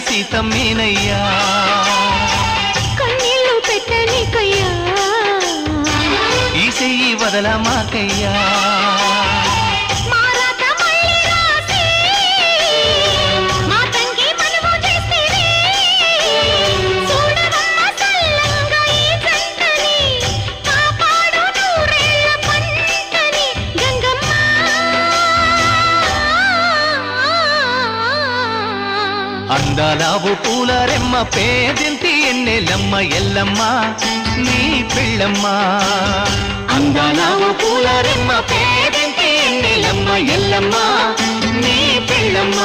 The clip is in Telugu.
సీతమ్మేనయ్యా కన్నీళ్ళు పెట్టనికయ్యా ఈ చెయ్యి వదల మాకయ్యా అందాలావు పూల రెమ్మ పేదింటి ఎన్నెలమ్మ ఎల్లమ్మ నీ పిల్లమ్మ అందాలావు పూల రెమ్మ పేదింటి ఎన్నెలమ్మ ఎల్లమ్మ నీ పిల్లమ్మ